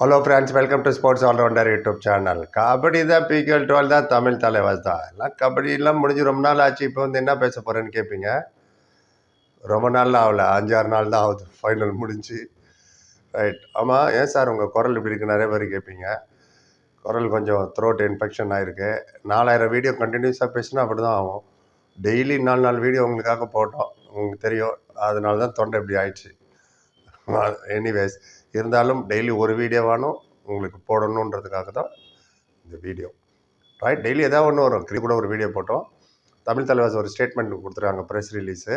Hello friends, welcome to sports allrounder YouTube channel. Kabaddi தான் PKL 12 தான் தமிழ் தலைவாஸ் தான். எல்லாம் கபடியெல்லாம் முடிஞ்சு ரொம்ப நாள் ஆச்சு. இப்போ வந்து என்ன பேச போகிறேன்னு கேட்பீங்க. ரொம்ப நாள்லாம் ஆகல, 5-6 நாள் தான் ஆகுது ஃபைனல் முடிஞ்சு. ரைட். ஆமாம், ஏன் சார் உங்கள் குரல் இப்படி இருக்குது நிறைய பேர் கேட்பீங்க. குரல் கொஞ்சம் த்ரோட் இன்ஃபெக்ஷன் ஆகிருக்கு. 4000 வீடியோ கண்டினியூஸாக பேசினா அப்படி தான் ஆகும். டெய்லி 4 வீடியோ உங்களுக்காக போட்டோம், உங்களுக்கு தெரியும். அதனால தான் தொண்டை இப்படி ஆயிடுச்சு. எனிவேஸ், இருந்தாலும் டெய்லி ஒரு வீடியோவானும் உங்களுக்கு போடணுன்றதுக்காக தான் இந்த வீடியோ. ரைட். டெய்லி ஏதாவது ஒன்று வரும். கூட ஒரு வீடியோ போட்டோம். தமிழ் தலைவாஸ் ஒரு ஸ்டேட்மெண்ட் கொடுத்துருக்காங்க, ப்ரெஸ் ரிலீஸு,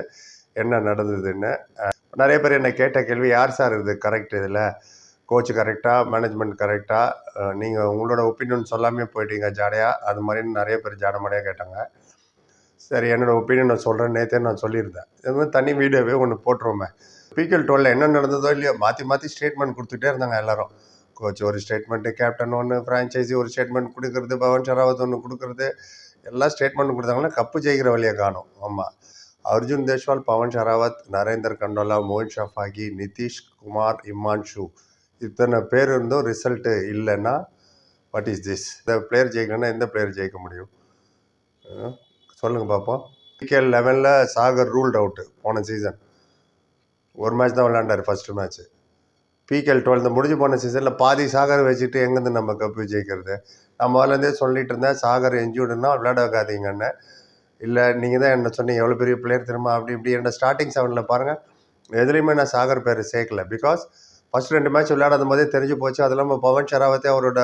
என்ன நடந்ததுன்னு. நிறைய பேர் என்ன கேட்ட கேள்வி, யார் சார் இது கரெக்ட், இதில் கோச் கரெக்டாக, மேனேஜ்மெண்ட் கரெக்டாக, நீங்கள் உங்களோட ஒப்பீனியன் சொல்லாமே போயிட்டீங்க ஜாடையா, அது மாதிரின்னு நிறைய பேர் ஜாடமாடையாக கேட்டாங்க. சரி, என்னோடய ஒப்பீனியன் நான் சொல்கிறேன். நேற்றே நான் சொல்லியிருந்தேன், இது மாதிரி தனி வீடியோவே ஒன்று போட்டுருவோமே. பிகேஎல் 12 என்ன நடந்ததோ இல்லையோ மாற்றி ஸ்டேட்மெண்ட் கொடுத்துட்டே இருந்தாங்க எல்லாரும். கோச் ஒரு ஸ்டேட்மெண்ட்டு, கேப்டன் ஒன்று, ஃப்ரான்ச்சைசி ஒரு ஸ்டேட்மெண்ட் கொடுக்குறது, பவன் ஷராவத் ஒன்று கொடுக்குறது, எல்லாம் ஸ்டேட்மெண்ட் கொடுத்தாங்கன்னா கப்பு ஜெயிக்கிற வழியை காணும். ஆமாம், அர்ஜுன் தேஷ்வால், பவன் ஷராவத், நரேந்தர் கண்டோலா, மோயின் ஷஃபாகி, நிதிஷ் குமார், இமான்ஷு, இத்தனை பேர் இருந்தும் ரிசல்ட்டு இல்லைன்னா வாட் இஸ் திஸ்? இந்த பிளேயர் ஜெயிக்கணும்னா எந்த பிளேயர் ஜெயிக்க முடியும் சொல்லுங்கள் பார்ப்போம். PKL 11 Sagar ruled out. போன சீசன் ஒரு மேட்ச் தான் விளையாண்டார், ஃபஸ்ட்டு மேட்ச்சு. பிகேஎல் 12 முடிஞ்சு போன சீசனில் பாதி சாகர் வச்சுட்டு எங்கேருந்து நம்ம கப்பு ஜெயிக்கிறது? நான் முதலேருந்தே சொல்லிட்டு இருந்தேன், சாகர் என்ஜூர்டுன்னா விளையாட வைக்காதீங்கன்னு. இல்லை, நீங்கள் தான் என்ன சொன்னீங்க, எவ்வளோ பெரிய பிளேயர் திரும்ப அப்படி இப்படி. என்ன ஸ்டார்டிங் 7 பாருங்கள், எதுலேயுமே நான் சாகர் பேர் சேர்க்கல. பிகாஸ் ஃபஸ்ட் 2 மேட்ச் விளையாடாத போதே தெரிஞ்சு போச்சு. அது இல்லாமல் பவன் ஷராவத்தே அவரோட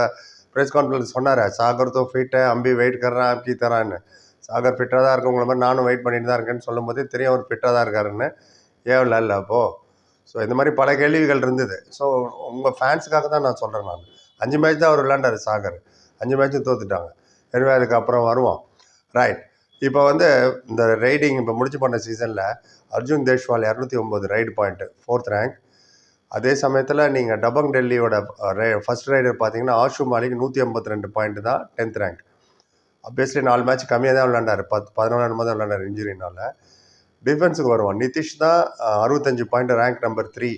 ப்ரெஸ் கான்ஃபரன்ஸ் சொன்னார், சாகர் தோ ஃபிட் அம்பி வெயிட் கர்றான் அப்படி தரான்னு. சாகர் ஃபிட்டாக தான் இருக்கும், உங்களை மாதிரி நானும் வெயிட் பண்ணிட்டு தான் இருக்கேன்னு சொல்லும் போதே தெரியும் அவர் ஃபிட்டாக தான் இருக்காருன்னு. ஏன் இல்லை அப்போது? ஸோ இந்த மாதிரி பல கேள்விகள் இருந்தது. ஸோ உங்கள் ஃபேன்ஸுக்காக தான் நான் சொல்கிறேன். நான் 5 மேட்ச் தான் அவர் விளையாண்டார் சாகர், 5 மேட்சும் தோத்துட்டாங்க. எனவே அதுக்கப்புறம் வருவோம். ரைட். இப்போ வந்து இந்த ரைடிங் இப்போ முடிச்சு பண்ண சீசனில் Arjun Deshwal 209 raid point, 4th rank. அதே சமயத்தில் நீங்கள் டபங் டெல்லியோட ஃபஸ்ட் ரைடர் பார்த்தீங்கன்னா ஆஷு மாலிக் 152 பாயிண்ட்டு தான் 10th ரேங்க். அப்வியஸ்லி 4 மேட்ச் கம்மியாக தான் விளையாண்டார், 14 தான் விளையாண்டார் இன்ஜுரினால். டிஃபென்ஸுக்கு வருவோம். நிதிஷ் தான் 65 பாயிண்ட், ரேங்க் நம்பர் 3.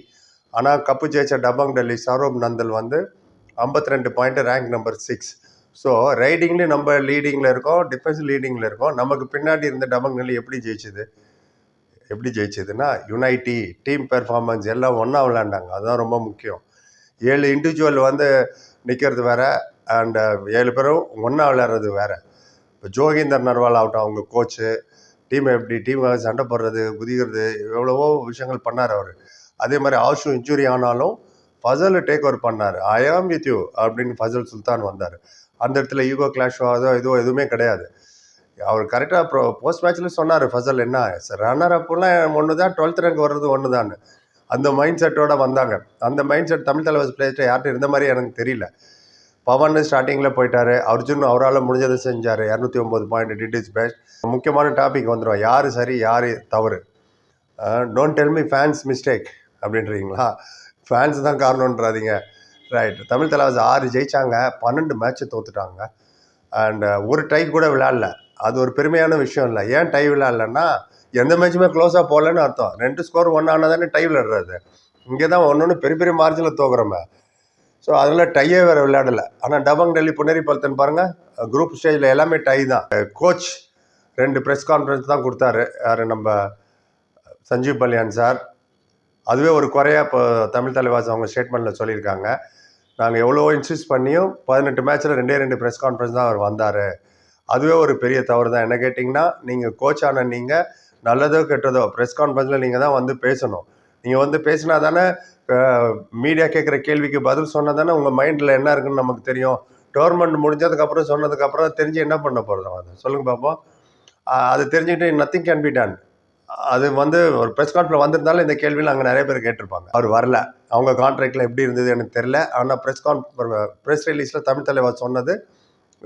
ஆனால் கப்பு ஜெயிச்ச டபங் டெல்லி சௌரப் நந்தல் வந்து 52 பாயிண்ட், ரேங்க் நம்பர் 6. ஸோ ரைடிங்லேயும் நம்ம லீடிங்கில் இருக்கோம், டிஃபென்ஸ் லீடிங்கில் இருக்கோம். நமக்கு பின்னாடி இருந்த டபங் டெல்லி எப்படி ஜெயிச்சதுன்னா யுனைட்டி, டீம் பெர்ஃபார்மன்ஸ் எல்லாம் ஒன்றா விளையாண்டாங்க. அதுதான் ரொம்ப முக்கியம். 7 இண்டிவிஜுவல் வந்து நிற்கிறது வேறு, அண்ட் 7 பேரும் ஒன்றா விளையாடுறது வேறு. இப்போ ஜோகிந்தர் நர்வால் ஆகட்டும், அவங்க கோச்சு, டீமை எப்படி டீமாக சண்டை போடுறது, குதிக்கிறது, எவ்வளவோ விஷயங்கள் பண்ணார் அவர். அதே மாதிரி ஆஷு இன்ஜுரி ஆனாலும் ஃபசல் டேக் ஓவர் பண்ணார். ஐ ஆம் வித் யூ அப்படின்னு ஃபசல் சுல்தான் வந்தார். அந்த இடத்துல ஈகோ கிளாஷோ எதுவுமே கிடையாது. அவர் கரெக்டாக போஸ்ட் மேட்ச்சில் சொன்னார் ஃபசல், என்ன ரன்னர் அப்போலாம் ஒன்று தான், 12th ரேங்க் வர்றது ஒன்று தான். அந்த மைண்ட் செட்டோடு வந்தாங்க. அந்த மைண்ட் செட் தமிழ் தலைவாஸ் பிளேயர்கிட்ட யார்கிட்ட இருந்த மாதிரி எனக்கு தெரியல. பவன் ஸ்டார்டிங்கில் போயிட்டார், அர்ஜுன் அவரால் முடிஞ்சதை செஞ்சார், 209 பாயிண்ட், டிட் இஸ் பெஸ்ட். முக்கியமான டாபிக் வந்துடும், யார் சரி யார் தவறு. Don't tell me fans mistake அப்படின்றீங்களா? ஃபேன்ஸ் தான் காரணன்றாதீங்க. ரைட். தமிழ் தலைவாஸ் 6 ஜெயித்தாங்க, 12 மேட்ச்சு தோத்துட்டாங்க, அண்ட் ஒரு டை கூட விளையாடல. அது ஒரு பெருமையான விஷயம் இல்லை. ஏன் டை விளையாடலன்னா, எந்த மேட்சுமே க்ளோஸாக போகலன்னு அர்த்தம். 2 ஸ்கோர் 1 ஆனால் தானே டை விளையாடுறது. இங்கே தான் ஒன்று பெரிய பெரிய மார்ஜினில் தோக்குறோமே. ஸோ அதில் டையே வேறு விளையாடலை. ஆனால் டபங் டெல்லி புனேரி பல்தன் பாருங்கள், குரூப் ஸ்டேஜில் எல்லாமே டை தான். கோச் 2 ப்ரெஸ் கான்ஃபரன்ஸ் தான் கொடுத்தாரு, யார் நம்ம சஞ்சீவ் பல்யான் சார். அதுவே ஒரு குறையாக இப்போ தமிழ் தலைவாஸ் அவங்க ஸ்டேட்மெண்ட்டில் சொல்லியிருக்காங்க. நாங்கள் எவ்வளோ இன்சிஸ்ட் பண்ணியும் 18 மேட்ச்சில் 2 ப்ரெஸ் கான்ஃபரன்ஸ் தான் அவர் வந்தார். அதுவே ஒரு பெரிய தவறு தான். என்ன கேட்டிங்கன்னா, நீங்கள் கோச்சான நீங்கள் நல்லதோ கெட்டதோ ப்ரெஸ் கான்ஃபரன்ஸில் நீங்கள் தான் வந்து பேசணும். நீங்கள் வந்து பேசினா தானே மீடியா கேட்குற கேள்விக்கு பதில் சொன்னால் தானே உங்கள் மைண்டில் என்ன இருக்குன்னு நமக்கு தெரியும். டோர்னமெண்ட் முடிஞ்சதுக்கப்புறம் சொன்னதுக்கப்புறம் தெரிஞ்சு என்ன பண்ண போகிறோம்? அதை சொல்லுங்கள் பார்ப்போம். அது தெரிஞ்சுக்கிட்டு நத்திங் கேன் பி டன். அது வந்து ஒரு ப்ரெஸ் கான்ஃபரன்ஸ் வந்திருந்தாலும் இந்த கேள்வியில் அங்கே நிறைய பேர் கேட்டிருப்பாங்க. அவர் வரல, அவங்க கான்ட்ராக்டில் எப்படி இருந்தது எனக்கு தெரில. ஆனால் ப்ரெஸ் ரிலீஸில் தமிழ் தலைவர் சொன்னது,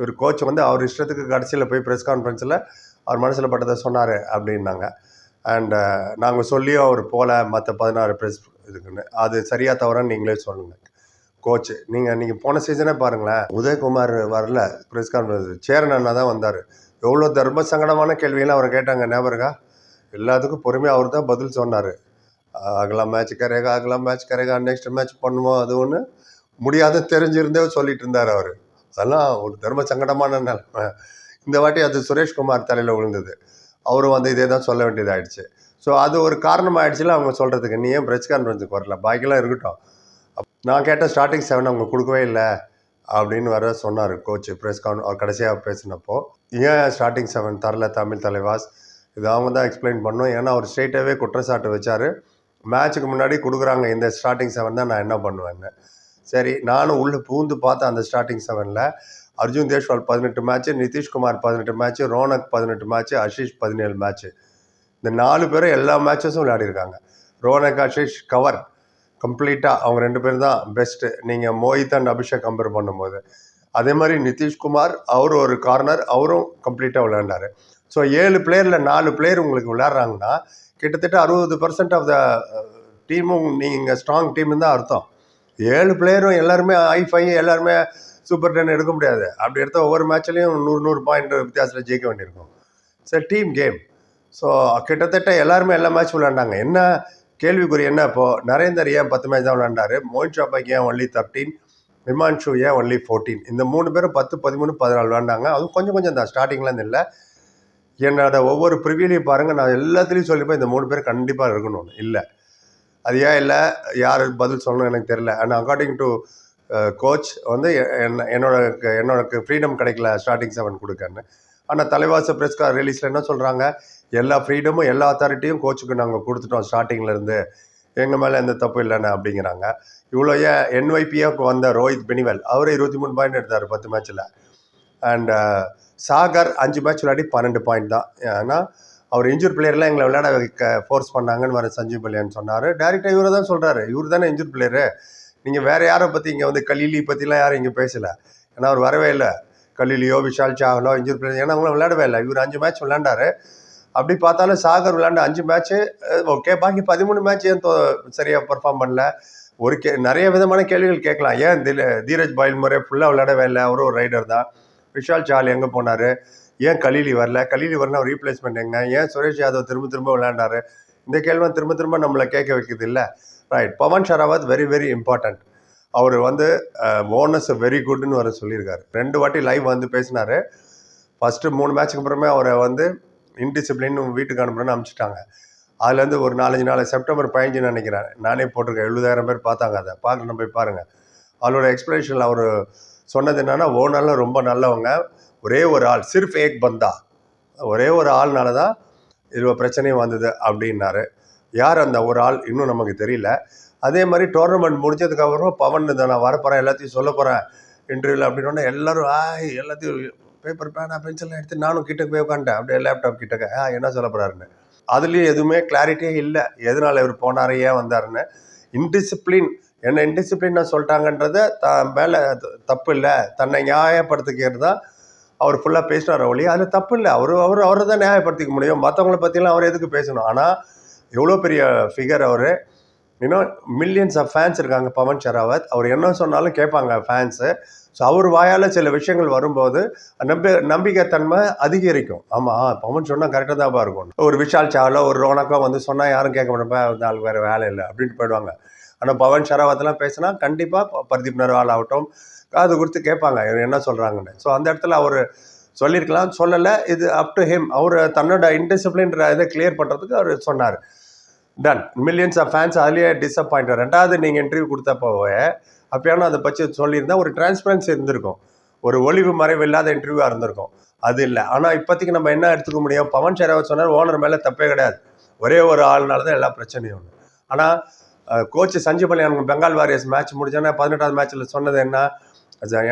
ஒரு கோச் வந்து அவர் இஷ்டத்துக்கு கடைசியில் போய் ப்ரெஸ் கான்ஃபரன்ஸில் அவர் மனசில் பட்டதை சொன்னார் அப்படின்னாங்க. அண்டு நாங்கள் சொல்லியும் அவர் போகல மற்ற 16 ப்ரெஸ் இதுக்குன்னு. அது சரியாக தவறான்னு நீங்களே சொல்லுங்கள். கோச்சு நீங்கள் போன சீசனே பாருங்களேன், உதயகுமார் வரல ப்ரெஸ் கான்ஃபரன்ஸ், சேரன் அண்ணா தான் வந்தார். எவ்வளோ தர்ம சங்கடமான கேள்வியெல்லாம் அவர் கேட்டாங்க, ஞாபகா? எல்லாத்துக்கும் பொறுமையாக அவர் தான் பதில் சொன்னார். அகலா மேட்ச் கரேகா, நெக்ஸ்ட் மேட்ச் பண்ணுவோம், அது ஒன்று முடியாதுன்னு தெரிஞ்சிருந்தே சொல்லிட்டு இருந்தார் அவர். அதெல்லாம் ஒரு தர்ம சங்கடமான நிலைமை. இந்த வாட்டி அது சுரேஷ்குமார் தலையில் விழுந்தது. அவரும் வந்து இதே தான் சொல்ல வேண்டியதாகிடுச்சு. ஸோ அது ஒரு காரணம் ஆகிடுச்சுல அவங்க சொல்கிறதுக்கு, நீ ஏன் ப்ரெஸ் கான்ஃபரன்ஸுக்கு வரல, பாக்கியெல்லாம் இருக்கட்டும். நான் கேட்ட ஸ்டார்டிங் 7 அவங்க கொடுக்கவே இல்லை அப்படின்னு வர சொன்னார் கோச் அவர் கடைசியாக பேசினப்போ. ஏன் ஸ்டார்டிங் 7 தரல தமிழ் தலைவாஸ், இது அவங்க தான் எக்ஸ்பிளைன் பண்ணோம். ஏன்னா அவர் ஸ்ட்ரெயிட்டாகவே குற்றச்சாட்டு வச்சார், மேட்ச்சுக்கு முன்னாடி கொடுக்குறாங்க இந்த ஸ்டார்டிங் 7 தான், நான் என்ன பண்ணுவேன்னு. சரி, நானும் உள்ளே பூந்து பார்த்தேன். அந்த ஸ்டார்டிங் 7ல் Arjun Deshwal 18 match, Nitish Kumar 18 match, Ronak 18 match, Ashish 17 match. இந்த 4 பேரும் எல்லா மேட்சஸும் விளையாடிருக்காங்க. ரோனக், ஆஷிஷ் கவர் கம்ப்ளீட்டாக அவங்க 2 பேர் தான் பெஸ்ட்டு, நீங்கள் மோஹித் அண்ட் அபிஷேக் கம்பேர் பண்ணும்போது. அதே மாதிரி நிதிஷ்குமார் அவர் ஒரு கார்னர், அவரும் கம்ப்ளீட்டாக விளையாண்டார். ஸோ 7 பிளேயரில் 4 பிளேயர் உங்களுக்கு விளையாடுறாங்கன்னா கிட்டத்தட்ட 60% ஆஃப் த டீமும் நீங்கள் ஸ்ட்ராங் டீம்னு தான் அர்த்தம். 7 பிளேயரும் எல்லாருமே ஐ5, எல்லாருமே சூப்பர் 10 எடுக்க முடியாது. அப்படி எடுத்தால் ஒவ்வொரு மேட்ச்லேயும் 100 பாயிண்ட் வித்தியாசத்தில் ஜெயிக்க வேண்டியிருக்கும். It's team game. ஸோ கிட்டத்தட்ட எல்லாருமே எல்லா மேட்ச் விளையாண்டாங்க. என்ன கேள்விக்குறி என்ன, இப்போது நரேந்தர் ஏன் 10 மேட்ச் தான் விளையாண்டார், மோயின் ஷாபாக் ஏன் ஒன்லி 13, ஹிமான்ஷு ஏன் ஒன்லி 14, இந்த 3 பேரும் 10, 13, 14 விளையாண்டாங்க. அதுவும் கொஞ்சம் கொஞ்சம் தான், ஸ்டார்டிங்லாம் இல்லை. என்னோட ஒவ்வொரு ப்ரிவியூலையும் பாருங்கள், நான் எல்லாத்துலேயும் சொல்லிப்பேன் இந்த 3 பேர் கண்டிப்பாக இருக்கணும்னு. இல்லை, அது ஏன் இல்லை, யார் பதில் சொல்லணும் எனக்கு தெரியல. அண்ட் அக்கார்டிங் டு கோச் வந்து என்னோட ஃப்ரீடம் கிடைக்கல ஸ்டார்டிங் 7 கொடுக்கன்னு. ஆனால் தலைவாச ப்ரெஸ் ரிலீஸில் என்ன சொல்கிறாங்க, எல்லா ஃப்ரீடமும் எல்லா அத்தாரிட்டியும் கோச்சுக்கு நாங்கள் கொடுத்துட்டோம் ஸ்டார்டிங்லேருந்து, எங்கள் மேலே எந்த தப்பு இல்லைன்னு அப்படிங்கிறாங்க. இவ்வளோ ஏன் என்ஒய்பியாக வந்த ரோஹித் பெனிவல் அவர் 23 பாயிண்ட் எடுத்தார் 10 மேட்ச்சில். அண்ட் சாகர் 5 மேட்ச் விளையாடி 12 பாயிண்ட் தான். ஏன்னா அவர் இன்ஜூர் பிளேயர்லாம் எங்களை விளையாட ஃபோர்ஸ் பண்ணாங்கன்னு வர சஞ்சீவ் பல்லியான்னு சொன்னார். டேரெக்டாக இவரை தான் சொல்கிறாரு, இவர் தானே இன்ஜூர் பிளேயரு, நீங்கள் வேறு யாரை பற்றி இங்கே வந்து கலீலி பற்றிலாம் யாரும் இங்கே பேசலை. ஏன்னா அவர் வரவே இல்லை, கலீலியோ விஷால் சாஹலோ இன்ஜூர் பிளேயர், ஏன்னா அவங்களும் விளையாடவே இல்லை. இவர் 5 மேட்ச் விளையாண்டார். அப்படி பார்த்தாலும் சாகர் விளையாண்ட 5 மேட்ச்சு ஓகே, பாக்கி 13 மேட்ச் ஏன் சரியாக பர்ஃபார்ம் பண்ணல. நிறைய விதமான கேள்விகள் கேட்கலாம். ஏன் தீரஜ் பாயில் முறை ஃபுல்லாக விளையாடவே இல்லை, அவரும் ஒரு ரைடர் தான். விஷால் சாஹல் எங்கே போனார், ஏன் கலீலி வரல, கலீலி வரல அவர் ரீப்ளேஸ்மெண்ட் எங்க, ஏன் சுரேஷ் யாதவ் திரும்ப விளையாண்டாரு, இந்த கேள்வி திரும்ப நம்மளை கேட்க வைக்குது இல்லை. Right, Pawan Sehrawat very very important. அவர் வந்து போனஸ் வெரி குட்னு வர சொல்லியிருக்காரு. 2 வாட்டி லைவ் வந்து பேசினார். ஃபஸ்ட்டு 3 மேட்ச்சுக்கு அப்புறமே அவரை வந்து இன்டிசிப்ளின் வீட்டுக்கு அனுப்புறேன்னு அனுப்பிச்சிட்டாங்க. அதுலேருந்து ஒரு 4-5 நாள் செப்டம்பர் 15 நினைக்கிறேன், நானே போட்டிருக்கேன். 70,000 பேர் பார்த்தாங்க. அதை பார்க்கணும், போய் பாருங்கள். அவரோட எக்ஸ்பிளேஷனில் அவர் சொன்னது என்னன்னா, ஓனர்லாம் ரொம்ப நல்லவங்க, ஒரே ஒரு ஆள் சிர்ஃப் ஏக் பந்தா, ஒரே ஒரு ஆள்னால தான் இவ்வளோ பிரச்சனையும் வந்தது அப்படின்னாரு. யார் அந்த ஒரு ஆள் இன்னும் நமக்கு தெரியல. அதே மாதிரி டோர்னமெண்ட் முடிஞ்சதுக்கப்புறம் பவன் தான் நான் வரப்போகிறேன், எல்லாத்தையும் சொல்ல போகிறேன் இன்டர்வியூவில் அப்படின்னா எல்லாரும் எல்லாத்தையும் பேப்பர் பேனா பென்சில்லாம் எடுத்து நானும் கிட்டக்கு போய் உட்காந்துட்டேன், அப்படியே லேப்டாப் கிட்டக்க என்ன சொல்ல போகிறாருன்னு. அதுலேயும் எதுவுமே கிளாரிட்டியே இல்லை, எதனால் இவர் போனார், ஏன் வந்தாருன்னு. இன்டிசிப்ளின் என்ன இன்டிசிப்ளினாக சொல்லிட்டாங்கன்றத மேலே தப்பு இல்லை, தன்னை நியாயப்படுத்திக்கிறது தான் அவர் ஃபுல்லாக பேசினார் ஒளி, அதில் தப்பு இல்லை. அவரை தான் நியாயப்படுத்திக்க முடியும், மற்றவங்கள பற்றிலாம் அவர் எதுக்கு பேசணும். ஆனால் எவ்வளோ பெரிய ஃபிகர் அவர், இன்னும் மில்லியன்ஸ் ஆஃப் ஃபேன்ஸ் இருக்காங்க பவன் ஷராவத். அவர் என்ன சொன்னாலும் கேட்பாங்க ஃபேன்ஸு. ஸோ அவர் வாயால் சில விஷயங்கள் வரும்போது நம்பிக்கைத்தன்மை அதிகரிக்கும். ஆமாம், பவன் சொன்னால் கரெக்டாக தான் இருக்கும். ஒரு விஷால் சாஹலோ ஒரு ரோனக்கோ வந்து சொன்னால் யாரும் கேட்க மாட்டேப்பா, அந்த ஆள் வேறு வேலை இல்லை அப்படின்ட்டு போயிடுவாங்க. ஆனால் பவன் ஷராவத்லாம் பேசினா கண்டிப்பாக பர்தீப் நர்வால் ஆகட்டும் காது கொடுத்து கேட்பாங்க என்ன சொல்கிறாங்கன்னு. ஸோ அந்த இடத்துல அவர் சொல்லியிருக்கலாம், சொல்லலை, இது அப் டு ஹிம். அவர் தன்னோட இன்டிசிப்ளின்ற இதை கிளியர் பண்ணுறதுக்கு அவர் சொன்னார். டன். மில்லியன்ஸ் ஆஃப் ஃபேன்ஸ் அதுலேயே டிஸப்பாயிண்ட். 2வது நீங்கள் இன்டர்வியூ கொடுத்தப்போவே அப்போயான அதை பற்றி சொல்லியிருந்தால் ஒரு டிரான்ஸ்பரன்சி இருந்திருக்கும், ஒரு ஒளிவு மறைவு இல்லாத இன்டர்வியூவாக இருந்திருக்கும். அது இல்லை. ஆனால் இப்போதைக்கு நம்ம என்ன எடுத்துக்க முடியும், பவன் ஷராவத் சொன்னார் ஓனர் மேலே தப்பே கிடையாது, ஒரே ஒரு ஆள்னால தான் எல்லா பிரச்சனையும் ஒன்று. ஆனால் coach Sanjeev Baliyan Bengal warriors match முடிச்சோன்னா 18வது மேட்ச்சில் சொன்னது என்ன,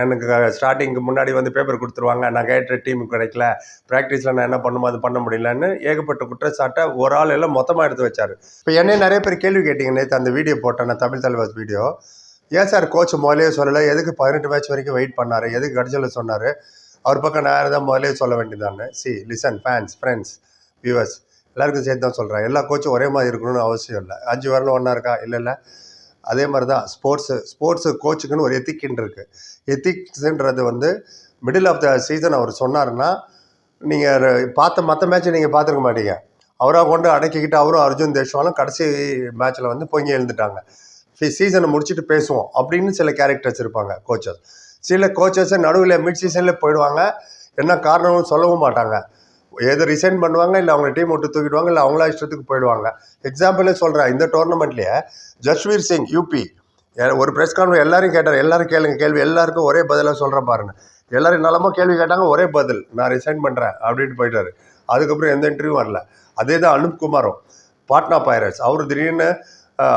எனக்கு ஸ்டார்டிங்க்கு முன்னாடி வந்து பேப்பர் கொடுத்துருவாங்க, நான் கேட்ட டீமுக்கு கிடைக்கல, ப்ராக்டிஸில் நான் என்ன பண்ணுமோ அது பண்ண முடியலன்னு ஏகப்பட்ட குற்றச்சாட்டை ஒரு ஆள் எல்லாம் மொத்தமாக எடுத்து வச்சார். இப்போ என்னை நிறைய பேர் கேள்வி கேட்டிங்க நேற்று அந்த வீடியோ போட்டேன் நான், தமிழ் தலைவாஸ் வீடியோ. ஏன் சார் கோச் முதலே சொல்லலை, எதுக்கு 18 மேட்ச் வரைக்கும் வெயிட் பண்ணார், எதுக்கு கடைசியில் சொன்னார், அவர் பக்கம் நான் தான் முதலே சொல்ல வேண்டியதானே. லிசன் ஃபேன்ஸ், ஃப்ரெண்ட்ஸ், வியூவர்ஸ் எல்லாருக்கும் சேர்த்து தான் சொல்கிறேன். எல்லா கோச்சும் ஒரே மாதிரி இருக்கணும்னு அவசியம் இல்லை. 5 வரலும் ஒன்றா இருக்கா, இல்லை. அதே மாதிரி தான் ஸ்போர்ட்ஸு கோச்சுக்குன்னு ஒரு எத்திக்ன்னு இருக்குது. எத்திக்ஸுன்றது வந்து மிடில் ஆஃப் த சீசன் அவர் சொன்னார்னா நீங்கள் பார்த்த மற்ற மேட்ச்சை நீங்கள் பார்த்துருக்க மாட்டீங்க. அவராக கொண்டு அடக்கிக்கிட்டு அவரும் அர்ஜுன் தேஷ்வாலும் கடைசி மேட்ச்சில் வந்து பொங்கி எழுந்துட்டாங்க. சீசனை முடிச்சுட்டு பேசுவோம் அப்படின்னு சில கேரக்டர்ஸ் இருப்பாங்க கோச்சஸ். சில கோச்சஸை நடுவில் மிட் சீசனில் போயிடுவாங்க, என்ன காரணம்னு சொல்லவும் மாட்டாங்க. எது ரிசைன் பண்ணுவாங்க, இல்லை அவங்க டீம் விட்டு தூக்கிடுவாங்க, இல்லை அவங்களா இஷ்டத்துக்கு போயிடுவாங்க. எக்ஸாம்பிளே சொல்கிறேன், இந்த டோர்னமெண்ட்லேயே ஜஸ்வீர் சிங் யூபி ஒரு ப்ரெஸ் கான்ஃபரன்ஸ் எல்லாரும் கேட்டார், எல்லாரும் கேளுங்க கேள்வி, எல்லாருக்கும் ஒரே பதிலாக சொல்கிறேன் பாருங்க. எல்லாரும் நலமா கேள்வி கேட்டாங்க, ஒரே பதில், நான் ரிசைன் பண்ணுறேன் அப்படின்ட்டு போயிட்டாரு. அதுக்கப்புறம் எந்த இன்டர்வியூ வரல. அதே தான் அனுப் குமாரும், பாட்னா பைரட்ஸ். அவர் திடீர்னு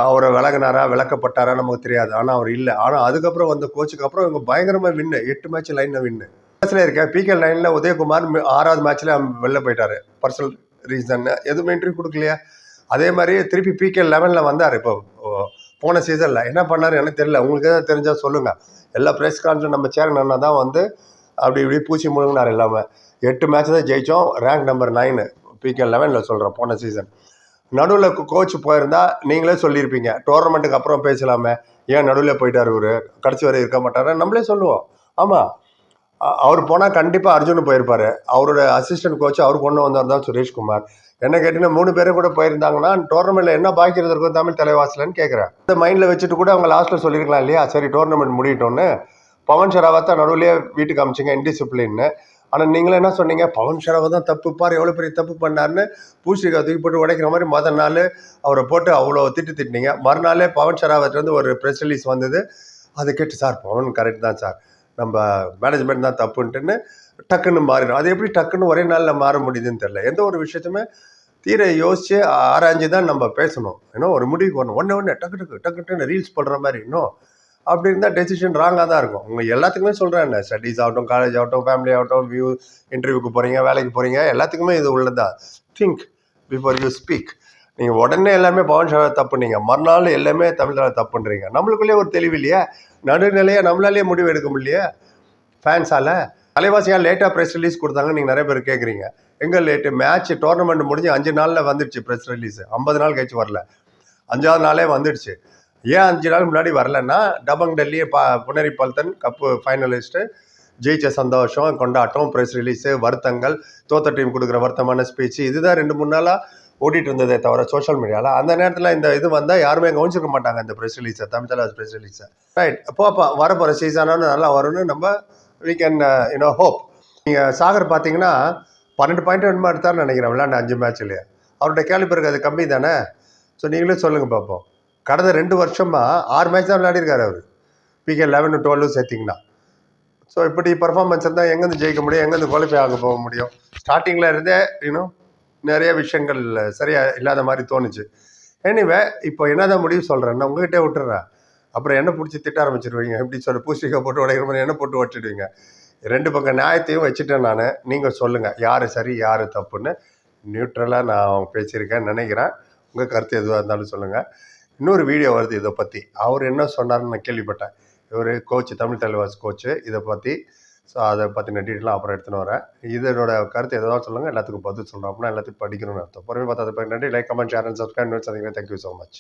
அவரை விலகினாரா விளக்கப்பட்டாரா நமக்கு தெரியாது, ஆனால் அவர் இல்லை. ஆனால் அதுக்கப்புறம் வந்த கோச்சுக்கு அப்புறம் இவங்க பயங்கரமாக வின்னு, 8 மேட்ச் லைனில் வின்னு. மேட்ச்ல இருக்கேன் பிகே லைனில் உதயகுமார் 6வது மேட்ச்சில் வெளில போயிட்டாரு, பர்சனல் ரீசன், எதுவுமே இன்டர்வியூ கொடுக்கலையா. அதே மாதிரி திருப்பி பிகே 11 வந்தார். இப்போ போன சீசனில் என்ன பண்ணார் எனக்கு தெரியல, உங்களுக்கு எதாவது தெரிஞ்சால் சொல்லுங்கள். எல்லா ப்ரெஸ் கான்ஃபரன்ஸ் நம்ம சேர்மன் அண்ணா தான் வந்து அப்படி இப்படி பூச்சி முழுங்கினார். இல்லாமல் 8 மேட்ச் தான் ஜெயித்தோம், ரேங்க் நம்பர் 9 பிகே 11 சொல்கிறேன் போன சீசன். நடுவில் கோச் போயிருந்தா நீங்களே சொல்லியிருப்பீங்க, டோர்னமெண்ட்டுக்கு அப்புறம் பேசலாமே, ஏன் நடுவில் போயிட்டார் இவர், கடைசி வரை இருக்க மாட்டார், நம்மளே சொல்லுவோம். ஆமாம், அவர் போனால் கண்டிப்பாக அர்ஜுன் போயிருப்பார். அவரோட அசிஸ்டன்ட் கோச் அவர் கொண்டு வந்தார் தான் சுரேஷ்குமார். என்ன கேட்டீங்கன்னா 3 பேரும் கூட போயிருந்தாங்கன்னா டோர்னமெண்ட்டில் என்ன பாக்கியது இருக்கும் தமிழ் தலைவாசலன்னு கேட்குறேன். இந்த மைண்டில் வச்சுட்டு கூட அவங்க லாஸ்ட்டில் சொல்லியிருக்கலாம் இல்லையா, சரி டோர்னமெண்ட் முடியட்டோன்னு. பவன் ஷராவத்தை நடுவிலே வீட்டுக்கு அமிச்சிங்க இன்டிசிப்ளின்னு. ஆனால் நீங்களே என்ன சொன்னீங்க, பவன் ஷராவை தான் தப்பு பாரு, எவ்வளோ பெரிய தப்பு பண்ணாருன்னு பூஸ்டிகா தூக்கி போட்டு உடைக்கிற மாதிரி முதல் நாள் அவரை போட்டு அவ்வளோ திட்டினீங்க. மறுநாளே பவன் ஷராவத் வந்து ஒரு ப்ரெஸ் ரிலீஸ் வந்தது. அதை கேட்டு சார் பவன் கரெக்ட் தான் சார், நம்ம மேனேஜ்மெண்ட் தான் தப்புன்ட்டுன்னு டக்குன்னு மாறிடும். அது எப்படி டக்குன்னு ஒரே நாளில் மாற முடியுதுன்னு தெரியல. எந்த ஒரு விஷயத்தையுமே தீர யோசித்து ஆராய்ஞ்சு தான் நம்ம பேசணும். இன்னும் ஒரு முடிவுக்கு வரணும். ஒன்று டக்குன்னு ரீல்ஸ் பண்ணுற மாதிரி இன்னும் அப்படி இருந்தால் டெசிஷன் ராங்காக தான் இருக்கும். உங்கள் எல்லாத்துக்குமே சொல்கிறேன், ஸ்டடீஸ் ஆகட்டும், காலேஜ் ஆகட்டும், ஃபேமிலி ஆகட்டும், இன்டர்வியூக்கு போகிறீங்க, வேலைக்கு போகிறீங்க, எல்லாத்துக்குமே இது உள்ளதா. Think before you speak. நீங்கள் உடனே எல்லாமே பவன் ஷராவத் தப்புனீங்க, மறுநாள் எல்லாமே தமிழ்நாடு தப்புன்றீங்க. நம்மளுக்குள்ளேயே ஒரு தெளிவு இல்லையா, நடுநிலையாக நம்மளாலேயே முடிவு எடுக்க முடியலையே ஃபேன்ஸால். தலைவாசியாக லேட்டாக ப்ரெஸ் ரிலீஸ் கொடுத்தாங்க, நீங்கள் நிறைய பேர் கேட்குறீங்க. எங்கே லேட்டு, மேட்ச் டோர்னமெண்ட் முடிஞ்சு 5 நாளில் வந்துடுச்சு ப்ரெஸ் ரிலீஸு, 50 நாள் கழிச்சு வரல, 5வது நாளே வந்துடுச்சு. ஏன் 5 நாள் முன்னாடி வரலன்னா, டபங் டெல்லி புனரி பல்தன் கப்பு ஃபைனலிஸ்ட்டு ஜெயிச்ச சந்தோஷம், கொண்டாட்டம், ப்ரெஸ் ரிலீஸு, வருத்தங்கள், தோத்த டீம் கொடுக்குற வருத்தமான ஸ்பீச்சு, இதுதான் 2-3 நாளாக ஓடிட்டு இருந்ததே தவிர சோஷியல் மீடியாவில். அந்த நேரத்தில் இந்த இது வந்தால் யாருமே கவனிச்சிருக்க மாட்டாங்க இந்த ப்ரெஸ் ரிலீஸை, தமிழ் தலைவர் ப்ரெஸ் ரிலீஸை. ரைட், அப்போ வரப்போகிற சீசனானு நல்லா வரும்னு நம்ம we can ஹோப். நீங்கள் சாகர் பார்த்தீங்கன்னா 12 பாயிண்ட் என்னமோ எடுத்தார்னு நினைக்கிறேன் விளையாண்டு 5 மேட்ச்லேயே. அவருடைய கேலிபருக்கு அது கம்மி தானே. ஸோ நீங்களே சொல்லுங்கள் பார்ப்போம். கடந்த 2 வருஷமாக 6 மேட்ச் தான் விளையாடிருக்காரு அவர், பிகே 11-12 சேர்த்திங்கன்னா. ஸோ இப்படி பர்ஃபார்மன்ஸ் இருந்தால் எங்கேருந்து ஜெயிக்க முடியும், எங்கேருந்து குவாலிஃபை ஆக போக முடியும். ஸ்டார்டிங்கில் இருந்தே நிறைய விஷயங்கள் சரியாக இல்லாத மாதிரி தோணுச்சு. எனிவே இப்போ என்னதான் முடிவு சொல்கிறேன், நான் உங்ககிட்டே விட்டுறேன். அப்புறம் என்ன பிடிச்சி திட்ட ஆரம்பிச்சிருவீங்க, எப்படி சொல்ல பூஸ்டிகா போட்டு உடைக்கிற மாதிரி என்ன போட்டு வச்சுடுவீங்க. 2 பக்கம் நியாயத்தையும் வச்சுட்டேன் நான். நீங்கள் சொல்லுங்கள் யார் சரி யார் தப்புன்னு. நியூட்ரலாக நான் பேசியிருக்கேன்னு நினைக்கிறேன். உங்கள் கருத்து எதுவாக இருந்தாலும் சொல்லுங்கள். இன்னொரு வீடியோ வருது இதை பற்றி, அவர் என்ன சொன்னார்னு நான் கேள்விப்பட்டேன். இவர் கோச், தமிழ் தலைவாஸ் கோச்சு, இதை பற்றி. ஸோ அதை பற்றின டீட்டெயிலாம் அப்புறம் எடுத்துன்னு வரேன். இதனோட கருத்து எதாவது சொல்லுங்கள், எல்லாத்துக்கும் பதில் சொல்கிறோம். அப்படின்னா எல்லாத்தையும் படிக்கணும்னு அர்த்தம். பொறுமை பார்த்தா நன்றி. Like, comment, share and subscribe. Thank you so much.